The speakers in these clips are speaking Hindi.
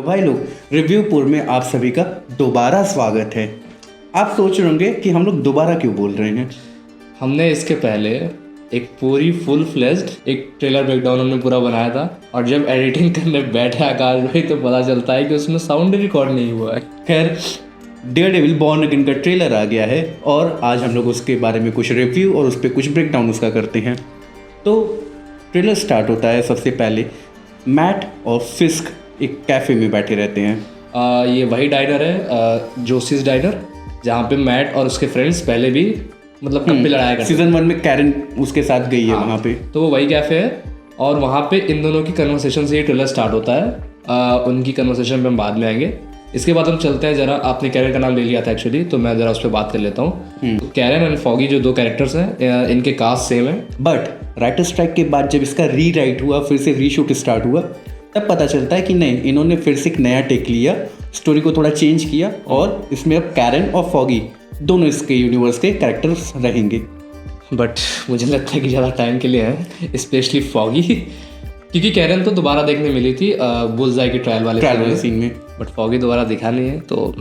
तो भाई लोग, रिव्यू पुर में आप सभी का दोबारा स्वागत है। आप सोच रहे होंगे कि हम लोग दोबारा क्यों बोल रहे हैं। हमने इसके पहले एक पूरी फुल फ्लेज्ड एक ट्रेलर ब्रेकडाउन हमने पूरा बनाया था, और जब एडिटिंग करने बैठे आकाश भाई तो पता चलता है कि उसमें साउंड रिकॉर्ड नहीं हुआ है। खैर, डेयरडेविल बॉर्न अगेन का ट्रेलर आ गया है और आज हम लोग उसके बारे में कुछ रिव्यू और उस पर कुछ ब्रेकडाउन उसका करते हैं। तो ट्रेलर स्टार्ट होता है, सबसे पहले मैट और फिस्क एक कैफ़े में बैठे रहते हैं। ये वही डाइनर है, जोसीज डाइनर, जहाँ पे मैट और उसके फ्रेंड्स पहले भी मतलब कब पे लड़ाया करते। सीजन 1 में कैरन उसके साथ गई है वहाँ पे, तो वो वही कैफ़े है और वहाँ पे इन दोनों की कन्वर्सेशन से ये ट्रेलर स्टार्ट होता है। उनकी कन्वर्सेशन पे हम बाद में आएंगे। इसके बाद हम चलते हैं जरा, आपने कैरन का नाम ले लिया था एक्चुअली, तो मैं जरा उस पर बात कर लेता हूँ। तो कैरन एंड फॉगी जो दो कैरेक्टर्स हैं, इनके कास्ट सेम है, बट राइटर स्ट्राइक के बाद जब इसका रीराइट हुआ, फिर से रीशूट स्टार्ट हुआ, तब पता चलता है कि नहीं, इन्होंने फिर से एक नया टेक लिया, स्टोरी को थोड़ा चेंज किया और इसमें अब कैरन और फॉगी दोनों इसके यूनिवर्स के कैरेक्टर्स रहेंगे। बट मुझे लगता है कि ज़्यादा टाइम के लिए है, स्पेशली फॉगी, क्योंकि कैरन तो दोबारा देखने मिली थी बुल्सआई की ट्रायल वाले सीन में, बट फॉगी दोबारा दिखा नहीं है। तो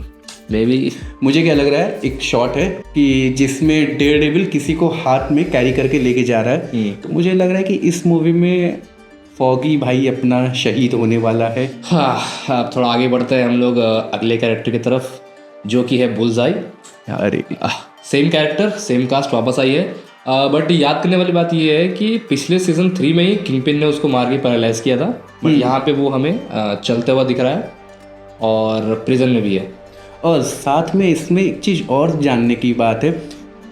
मे बी, मुझे क्या लग रहा है, एक शॉट है कि जिसमें डेयरडेविल किसी को हाथ में कैरी करके लेके जा रहा है, तो मुझे लग रहा है कि इस मूवी में फॉगी भाई अपना शहीद होने वाला है। हाँ, अब थोड़ा आगे बढ़ते हैं हम लोग अगले कैरेक्टर की तरफ, जो कि है बुल्सआई। अरे सेम कैरेक्टर सेम कास्ट वापस आई है, बट याद करने वाली बात ये है कि पिछले सीजन 3 में ही किंगपिन ने उसको मार के पैरालाइज किया था, बट यहाँ पे वो हमें चलते हुआ दिख रहा है और प्रिजन में भी है। और साथ में इसमें एक चीज़ और जानने की बात है,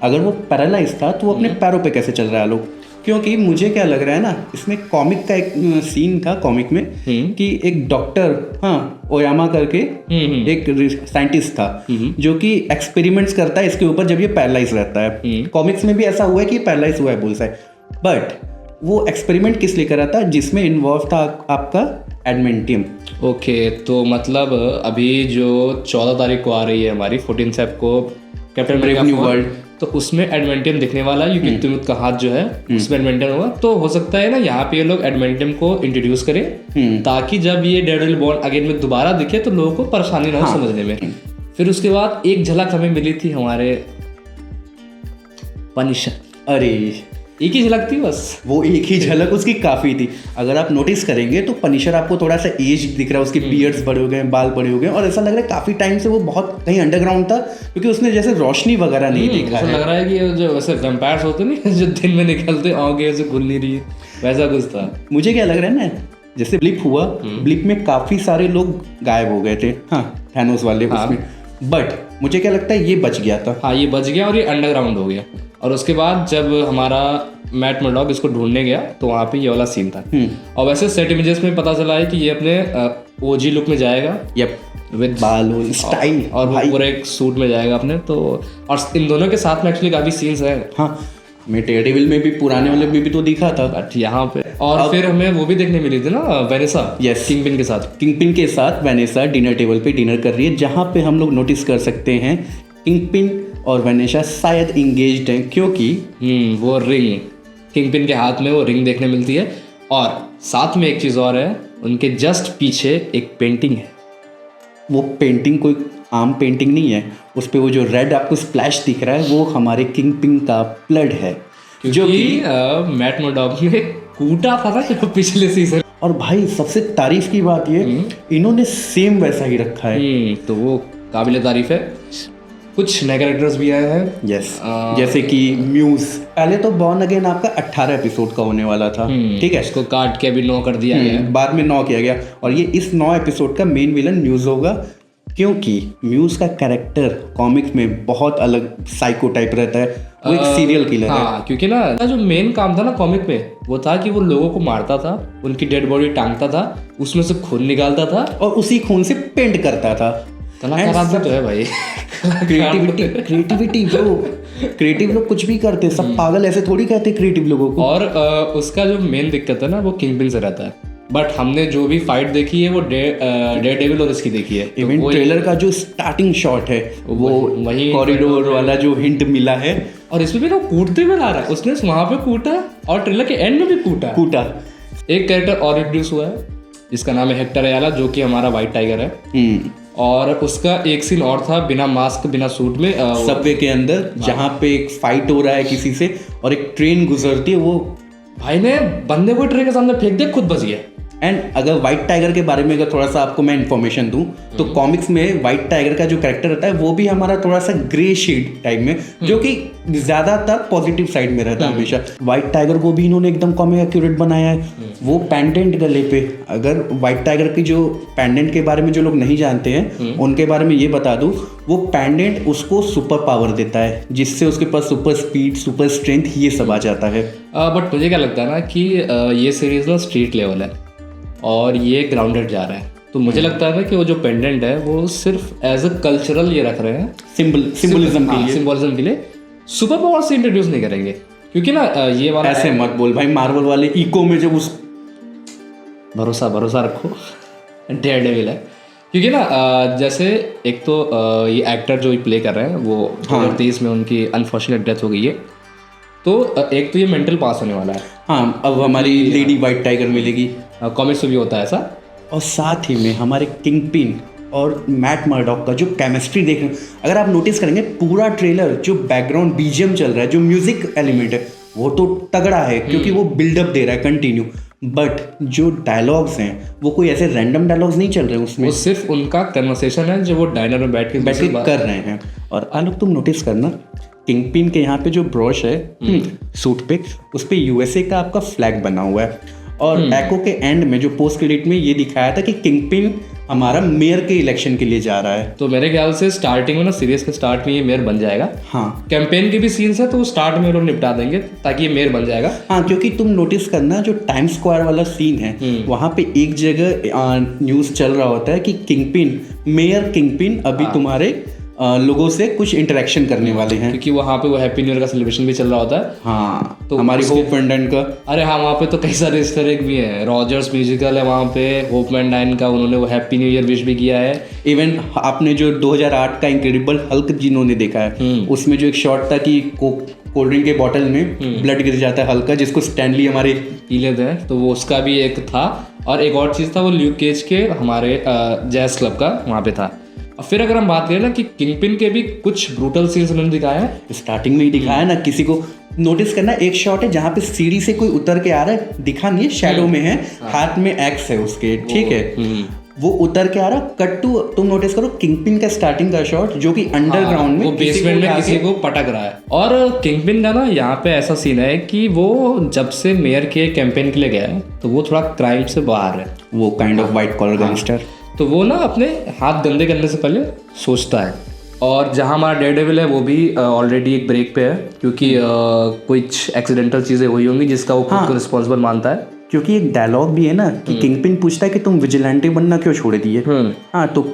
अगर वो पैरालाइज था तो वो अपने पैरों पे कैसे चल रहा है लोग, क्योंकि मुझे क्या लग रहा है ना, इसमें कॉमिक का एक सीन था कॉमिक में कि एक डॉक्टर, हाँ, ओयामा करके एक साइंटिस्ट था जो कि एक्सपेरिमेंट्स करता है इसके ऊपर जब ये पैरालाइज रहता है। कॉमिक्स में भी ऐसा हुआ है कि पैरालाइज हुआ है बुल्सआई, बट वो एक्सपेरिमेंट किस लिए करा था, जिसमें इन्वॉल्व था आपका एडमेंटियम। ओके, तो मतलब अभी जो 14 तारीख को आ रही है हमारी 14 सेप को कैप्टन अमेरिका न्यू वर्ल्ड, तो उसमें एडमेंटियम दिखने वाला है, क्योंकि तुम का हाथ जो है उसमें एडमेंटियम होगा। तो हो सकता है ना यहाँ पे ये लोग एडमेंटियम को इंट्रोड्यूस करें, ताकि जब ये डेयरडेविल बॉर्न अगेन में दोबारा दिखे तो लोगों को परेशानी ना हो समझने में। फिर उसके बाद एक झलक हमें मिली थी हमारे पनिशर। अरे एक ही झलक थी बस, वो एक ही झलक उसकी काफ़ी थी। अगर आप नोटिस करेंगे तो पनिशर आपको थोड़ा सा एज दिख रहा है, उसके बियर्ड्स बड़े हो गए, बाल बड़े हो गए, और ऐसा लग रहा है काफ़ी टाइम से वो बहुत कहीं अंडरग्राउंड था, क्योंकि उसने जैसे रोशनी वगैरह नहीं देखा है। लग रहा है कि जो वैसे वैम्पायर्स होते नहीं जो दिन में निकलते आगे ऐसे खुल नहीं रही, वैसा कुछ था। मुझे क्या लग रहा है ना, जैसे ब्लिप हुआ, ब्लिप में काफ़ी सारे लोग गायब हो गए थे, हाँ, थैनोस वाले उसमें, बट मुझे क्या लगता है ये बच गया था। हाँ, ये बच गया और ये अंडरग्राउंड हो गया। और उसके बाद जब हमारा मैट मर्डॉक इसको ढूंढने गया तो वहाँ पे ये वाला सीन था। और वैसे सेट इमेजेस में पता चला है कि ये अपने ओजी लुक में जाएगा, यप, विद बाल स्टाइल, और वो पूरे एक सूट में जाएगा अपने। तो और इन दोनों के साथ में एक्चुअली काफ़ी सीन्स हैं। हाँ, मैं डेयरडेविल में भी, पुराने वाले में भी तो दिखा था, बट यहाँ पे और फिर हमें वो भी देखने मिली थी ना, वेनेसा। यस, किंगपिन के साथ। किंगपिन के साथ वेनेसा डिनर टेबल पे डिनर कर रही है, जहाँ पे हम लोग नोटिस कर सकते हैं किंगपिन और वेनेसा शायद इंगेज्ड हैं, क्योंकि वो रिंग, किंगपिन के हाथ में वो रिंग देखने मिलती है। और साथ में एक चीज़ और है, उनके जस्ट पीछे एक पेंटिंग है। वो पेंटिंग कोई आम पेंटिंग नहीं है, उस पे वो जो रेड आपको स्प्लैश दिख रहा है वो हमारे किंगपिन का ब्लड है, जो कि मैट मर्डॉक ने कूटा था ना पिछले सीजन। और भाई सबसे तारीफ की बात ये, इन्होंने सेम वैसा ही रखा है, तो वो काबिल तारीफ है। कुछ नए कैरेक्टर्स भी आए हैं। यस, जैसे कि म्यूज। पहले तो बॉर्न अगेन आपका 18 एपिसोड का होने वाला था, ठीक है, इसको काट के अभी 9 कर दिया गया, बाद में 9 किया गया, और ये इस 9 एपिसोड का मेन विलन म्यूज होगा, क्योंकि म्यूज का कैरेक्टर कॉमिक्स में बहुत अलग साइको टाइप रहता है, वो एक सीरियल किलर है। क्योंकि ना जो मेन काम था ना कॉमिक में, वो था कि वो लोगों को मारता था, उनकी डेड बॉडी टांगता था, उसमें से खून निकालता था और उसी खून से पेंट करता था। कलाकार तो है भाई, क्रिएटिविटी ब्रो, क्रिएटिव लोग कुछ भी करते, सब पागल ऐसे थोड़ी कहते क्रिएटिव लोगों को। और उसका जो मेन दिक्कत है ना, वो किंगपिन से रहता है। बट हमने जो भी फाइट देखी है वो डेयरडेविल और इसकी देखी है। इवन ट्रेलर का जो स्टार्टिंग शॉट है वो वही कॉरिडोर वाला जो हिंट मिला है, और इसमें भी ना कूटते हुए ला रहा है, उसने वहां पे कूटा और ट्रेलर के एंड में भी कूटा। एक कैरेक्टर और इंट्रोड्यूस हुआ है, जिसका नाम है हेक्टर अयाला, जो कि हमारा वाइट टाइगर है। और उसका एक सीन और था बिना मास्क बिना सूट में सबवे के अंदर, जहाँ पे एक फाइट हो रहा है किसी से और एक ट्रेन गुजरती है, वो भाई ने बंदे को ट्रेन के सामने फेंक दिया, खुद बच गया। एंड अगर वाइट टाइगर के बारे में अगर थोड़ा सा आपको मैं इन्फॉर्मेशन दूं तो कॉमिक्स में वाइट टाइगर का जो कैरेक्टर रहता है वो भी हमारा थोड़ा सा ग्रे शेड टाइप में, जो कि ज्यादातर पॉजिटिव साइड में रहता है हमेशा। वाइट टाइगर को भी इन्होंने एकदम कॉमिक एक्यूरेट बनाया है। वो पेंडेंट गले पे, अगर वाइट टाइगर की जो पेंडेंट के बारे में जो लोग नहीं जानते हैं उनके बारे में ये बता दूं, वो पेंडेंट उसको सुपर पावर देता है, जिससे उसके पास सुपर स्पीड, सुपर स्ट्रेंथ, ये सब आ जाता है। बट मुझे क्या लगता है ना कि ये सीरीज ना स्ट्रीट लेवल है और ये ग्राउंडेड जा रहा है, तो मुझे लगता है ना कि वो जो पेंडेंट है वो सिर्फ एज अ कल्चरल ये रख रहे हैं, सिंबलिज्म के लिए, सुपर पावर से इंट्रोड्यूस नहीं करेंगे। क्योंकि ना ये वाला ऐसे मत बोल भाई, मार्वल वाले इको में जब उस भरोसा रखो डेयरडेविल है। क्योंकि ना जैसे एक तो ये एक्टर जो प्ले कर रहे हैं वो 2023 में उनकी अनफॉर्चुनेट डेथ हो गई है, तो एक तो ये मेंटल पास होने वाला है। हाँ, अब हमारी लेडी वाइट टाइगर मिलेगी, कॉमिक्स में भी होता है ऐसा। और साथ ही में हमारे किंगपिन और मैट मर्डॉक का जो केमिस्ट्री देख रहे हैं, अगर आप नोटिस करेंगे पूरा ट्रेलर जो बैकग्राउंड बीजीएम चल रहा है, जो म्यूजिक एलिमेंट है वो तो तगड़ा है क्योंकि वो बिल्डअप दे रहा है कंटिन्यू। बट जो डायलॉग्स हैं वो कोई ऐसे रैंडम डायलॉग्स नहीं चल रहे हैं उसमें, वो सिर्फ उनका कन्वर्सेशन है जो वो डायनर में बैठ के कर रहे हैं। और आलोक तुम नोटिस करना, किंगपिन के यहाँ पे जो ब्रश है सूट पे, उस पे यूएसए का आपका फ्लैग बना हुआ है। और एको के एंड में जो पोस्ट क्रेडिट में ये दिखाया था कि किंगपिन हमारा मेयर के इलेक्शन के लिए जा रहा है। तो मेरे ख्याल से स्टार्टिंग में ना, सीरीज के स्टार्ट में ये मेयर बन जाएगा। हाँ, कैंपेन के भी सीन्स है तो वो स्टार्ट में लोग निपटा देंगे ताकि ये मेयर बन जाएगा। हाँ, क्योंकि तुम नोटिस करना जो टाइम स्क्वायर वाला सीन है वहाँ पे एक जगह न्यूज़ चल रहा होता है कि किंगपिन, मेयर किंगपिन अभी तुम्हारे लोगों से कुछ इंटरेक्शन करने वाले हैं, क्योंकि वहाँ पे वो हैप्पी न्यू ईयर का सेलिब्रेशन भी चल रहा होता है। हाँ, तो हमारी होप मैंडाइन का, अरे हाँ, वहाँ पे तो कई सारे इस तरह भी है। रॉजर्स म्यूजिकल है वहाँ पे, होप मैंडाइन का उन्होंने वो हैप्पी न्यू ईयर विश भी किया है। इवन आपने जो 2008 का इंक्रेडिबल हल्क जिन्होंने देखा है उसमें जो एक शॉट था कि कोल्ड ड्रिंक के बॉटल में ब्लड गिर जाता है हल्का, जिसको स्टैनली हमारे पी लेते हैं, तो वो उसका भी एक था। और एक और चीज़ था वो ल्यूक केज के हमारे जैज क्लब का वहाँ पे था। फिर अगर हम बात करें ना कि किंगपिन के भी कुछ ब्रूटल सीन्स उन्होंने दिखाया है, स्टार्टिंग में ही दिखाया ना। किसी को नोटिस करना, एक शॉट है जहाँ पे सीढ़ी से कोई उतर के आ रहा है, दिखा नहीं है, शैडो में है, हाथ में एक्स है उसके, ठीक है, वो उतर के आ रहा। कट टू तुम नोटिस करो किंगपिन का स्टार्टिंग का शॉट जो कि अंडरग्राउंड में, वो बेसमेंट में किसी को पटक रहा है। और किंगपिन का ना यहाँ पे ऐसा सीन है कि वो जब से मेयर के कैंपेन के लिए गया है तो वो थोड़ा क्राइम से बाहर है, वो kind of white collar gangster. तो वो ना अपने हाथ गंदे करने से पहले सोचता है। और जहाँ हमारा डेयरडेविल है वो भी ऑलरेडी एक ब्रेक पे है, क्योंकि कुछ एक्सीडेंटल चीज़ें हुई होंगी जिसका वो खुद को रिस्पॉन्सिबल मानता है। क्योंकि एक डायलॉग भी है ना कि किंगपिन पूछता है कि तुम विजिलेंटे बनना क्यों छोड़ दिए। हाँ, तो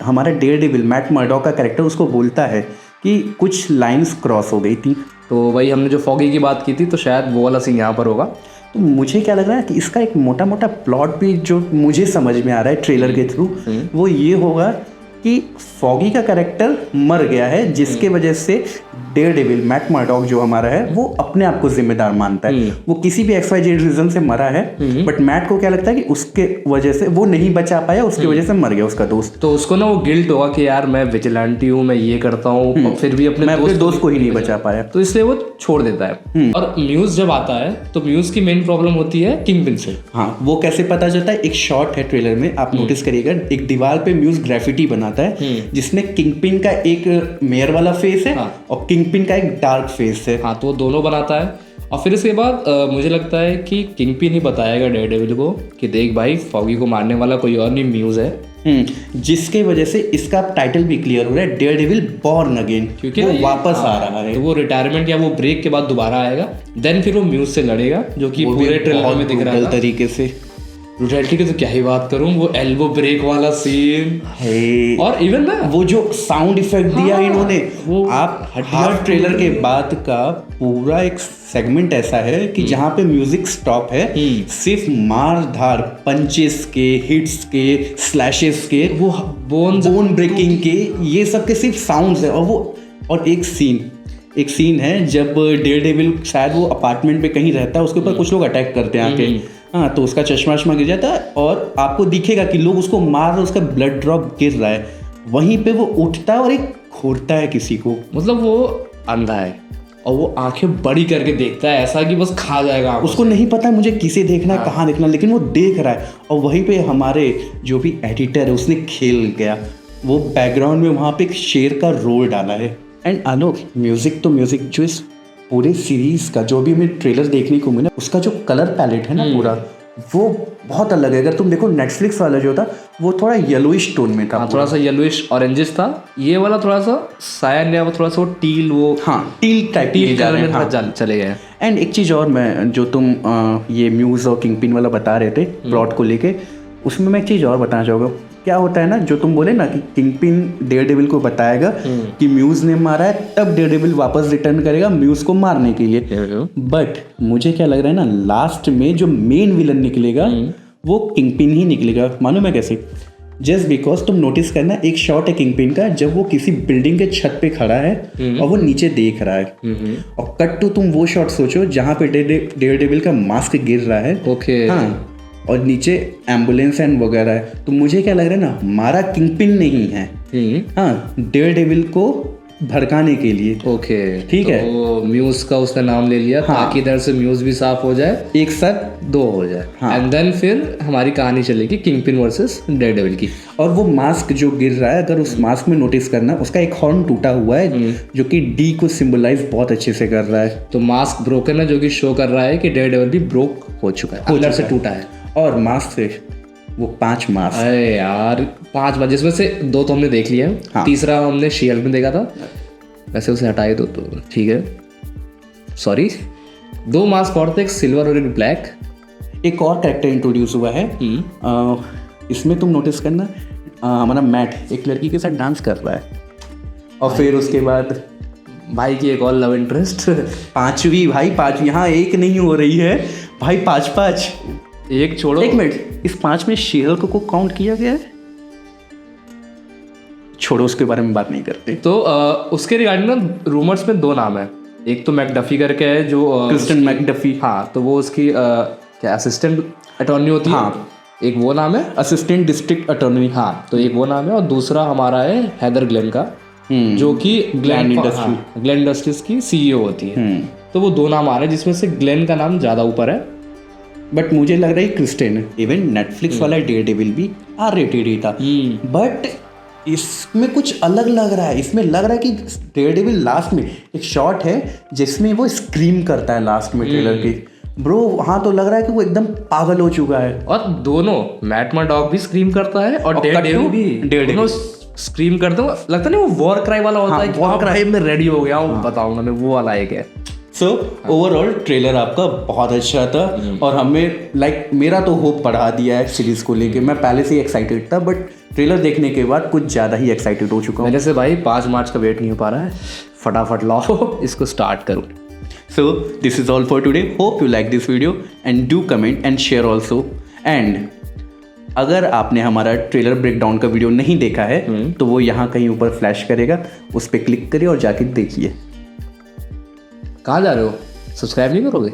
हमारा डेयरडेविल मैट मर्डॉक का कैरेक्टर उसको बोलता है कि कुछ लाइंस क्रॉस हो गई थी। तो वही हमने जो फॉगी की बात की थी, तो शायद वो वाला सीन यहाँ पर होगा। तो मुझे क्या लग रहा है कि इसका एक मोटा मोटा प्लॉट भी जो मुझे समझ में आ रहा है ट्रेलर के थ्रू, वो ये होगा कि फॉगी का कैरेक्टर मर गया है, जिसके वजह से डेयरडेविल मैट मर्डॉक जो हमारा है वो अपने आप को जिम्मेदार मानता है। वो किसी भी XYZ रीजन से मरा है, बट मैट को क्या लगता है कि उसके वजह से वो नहीं बचा पाया, उसकी वजह से मर गया उसका दोस्त। तो उसको ना वो गिल्ट होगा कि यार मैं विजिलेंटी हूँ, मैं ये करता हूँ, और फिर भी अपने दोस्त को ही नहीं बचा पाया, तो इसलिए वो छोड़ देता है। और म्यूज जब आता है तो म्यूज की मेन प्रॉब्लम होती है किंगपिन से। हाँ, वो कैसे पता चलता है? एक शॉट है ट्रेलर में, आप नोटिस करिएगा, एक दीवार पे म्यूज ग्राफिटी बनाता है जिसमें किंगपिन का एक मेयर वाला फेस है और किंगपिन का एक डार्क फेस है। हाँ, तो वो दोनों बनाता है। और फिर इसके बाद मुझे लगता है कि किंगपिन ही बताएगा डेयरडेविल को कि देख भाई, फॉगी को मारने वाला कोई और नहीं, म्यूज है। जिसके वजह से इसका टाइटल भी क्लियर हो रहा है, डेयरडेविल बॉर्न अगेन, क्योंकि वो वापस आ रहा है। तो वो रिटायरमेंट या वो ब्रेक के बाद दोबारा आएगा, देन फिर वो म्यूज से लड़ेगा, जो कि पूरे ट्रेलर में दिख रहा है तरीके से। ब्रूटैलिटी की तो क्या ही बात करूं, वो एल्बो ब्रेक वाला सीन है, और इवन ना वो जो साउंड इफेक्ट दिया इन्होंने, वो आप हाफ ट्रेलर के बाद का पूरा एक सेगमेंट ऐसा है कि जहाँ पे म्यूजिक स्टॉप है, सिर्फ मार धार, पंचेस के, हिट्स के, स्लैशेस के, वो बोन ब्रेकिंग के, ये सब के सिर्फ साउंड्स है। और एक सीन है जब डेयरडेविल शायद वो अपार्टमेंट पे कहीं रहता है, उसके ऊपर कुछ लोग अटैक करते हैं आके, हाँ, तो उसका चश्मा वश्मा गिर जाता है और आपको दिखेगा कि लोग उसको मार रहे हैं, उसका ब्लड ड्रॉप गिर रहा है, वहीं पे वो उठता है और एक घूरता है किसी को। मतलब वो अंधा है और वो आंखें बड़ी करके देखता है ऐसा कि बस खा जाएगा। उसको नहीं पता है मुझे किसे देखना है, कहाँ देखना है, लेकिन वो देख रहा है। और वहीं पे हमारे जो भी एडिटर है उसने खेल गया, वो बैकग्राउंड में वहाँ पे एक शेर का रोल डाला है। एंड आलोक, म्यूजिक तो म्यूजिक जो इस पूरे सीरीज का जो भी हमें ट्रेलर देखने को मिला, उसका जो कलर पैलेट है ना पूरा, वो बहुत अलग है। अगर तुम देखो नेटफ्लिक्स वाला जो था वो थोड़ा येलोइश टोन में था। हाँ, थोड़ा सा येलोइश ऑरेंजिश था। ये वाला थोड़ा सा सायन या वो थोड़ा सा टील, वो हाँ टील टाइप टील कलर में थोड़ा चले गए। एंड एक चीज़ और, मैं जो तुम ये म्यूज़ और किंगपिन वाला बता रहे थे प्लॉट को लेके, उसमें मैं एक चीज़ और बताना चाहूँगा। क्या होता है ना, जो तुम बोले ना कि किंगपिन डेयरडेविल को बताएगा कि म्यूज़ ने मारा है, तब डेयरडेविल वापस रिटर्न करेगा म्यूज़ को मारने के लिए। बट मुझे क्या लग रहा है ना, लास्ट में जो मेन विलन निकलेगा वो किंगपिन ही निकलेगा। मालूम है कैसे? जस्ट बिकॉज तुम नोटिस करना, एक शॉट है किंगपिन का जब वो किसी बिल्डिंग के छत पे खड़ा है और वो नीचे देख रहा है, और कट टू तुम वो शॉट सोचो जहाँ पे डेयरडेविल का मास्क गिर रहा है। ओके। हाँ, और नीचे एम्बुलेंस एंड वगैरह है। तो मुझे क्या लग रहा है ना, मारा किंगपिन नहीं है, हाँ, डेयरडेविल को भड़काने के लिए। ओके, ठीक है। तो म्यूज का उसने नाम ले लिया ताकि इधर से म्यूज भी साफ हो जाए, एक साथ दो हो जाए। एंड देन फिर हमारी कहानी चलेगी किंगपिन वर्सेस डेयरडेविल की। और वो मास्क जो गिर रहा है, अगर उस मास्क में नोटिस करना, उसका एक हॉर्न टूटा हुआ है जो कि डी को सिंबलाइज बहुत अच्छे से कर रहा है। तो मास्क ब्रोकन है जो कि शो कर रहा है कि डेयरडेविल भी ब्रोक हो चुका है, अंदर से टूटा है। और मास्क से वो 5 मास्क, अरे यार 5 मास्क, जिसमें से 2 तो हमने देख लिया है। हाँ। तीसरा हमने शील्ड में देखा था, वैसे उसे हटाए दो तो ठीक है। सॉरी, 2 मास्क और थे, एक सिल्वर और एक ब्लैक। एक और कैरेक्टर इंट्रोड्यूस हुआ है इसमें, तुम नोटिस करना, हमारा मैट एक लड़की के साथ डांस कर रहा है, और फिर उसके बाद भाई की एक और लव इंटरेस्ट। 5वीं भाई, 5 यहाँ एक नहीं हो रही है भाई, 5 एक छोड़ो, 1 मिनट, इस 5 में शीरल को काउंट किया गया है? छोड़ो, उसके बारे में बात नहीं करते। तो उसके रिगार्डिंग ना रूमर्स में 2 नाम है। एक तो मैकडफी करके है जो क्रिस्टन मैकडफी, हाँ, तो वो उसकी क्या असिस्टेंट अटॉर्नी होती है। हाँ, एक वो नाम है, असिस्टेंट डिस्ट्रिक्ट अटॉर्नी। हाँ, तो एक वो नाम है, और दूसरा हमारा है हेदर ग्लेन का, जो कि ग्लेन इंडस्ट्रीज की CEO होती है। तो वो 2 नाम आ रहे हैं जिसमें से ग्लेन का नाम ज़्यादा ऊपर है, बट मुझे लग रहा है क्रिस्टन है। इवन नेटफ्लिक्स वाला डेयरडेविल भी R-rated ही था, बट इसमें कुछ अलग लग रहा है। इसमें लग रहा है कि डेयरडेविल लास्ट में एक शॉट है जिसमें वो स्क्रीम करता है लास्ट में ट्रेलर की। ब्रो, वहाँ तो लग रहा है कि वो एकदम पागल हो चुका है। और दोनों, मैट मर्डॉक भी स्क्रीम करता है और डेयरडेविल भी स्क्रीम करते हो। लगता नहीं वो वॉर क्राई वाला होता है कि वॉर क्राई में रेडी हो गया हूँ, बताऊंगा मैं, वो वाला एक है। सो ओवरऑल ट्रेलर आपका बहुत अच्छा था, और हमें मेरा तो होप बढ़ा दिया है सीरीज को लेके। मैं पहले से ही एक्साइटेड था, बट ट्रेलर देखने के बाद कुछ ज़्यादा ही एक्साइटेड हो चुका हूँ। मेरे से भाई 5 मार्च का वेट नहीं हो पा रहा है, फटाफट लाओ इसको स्टार्ट करूँ। So this is all for today. Hope you like this video and do comment and share also. And अगर आपने हमारा ट्रेलर ब्रेकडाउन का वीडियो नहीं देखा है तो वो यहाँ कहीं ऊपर फ्लैश करेगा, उस पर क्लिक करिए और जाके देखिए। कहाँ जा रहे हो? सब्सक्राइब नहीं करोगे?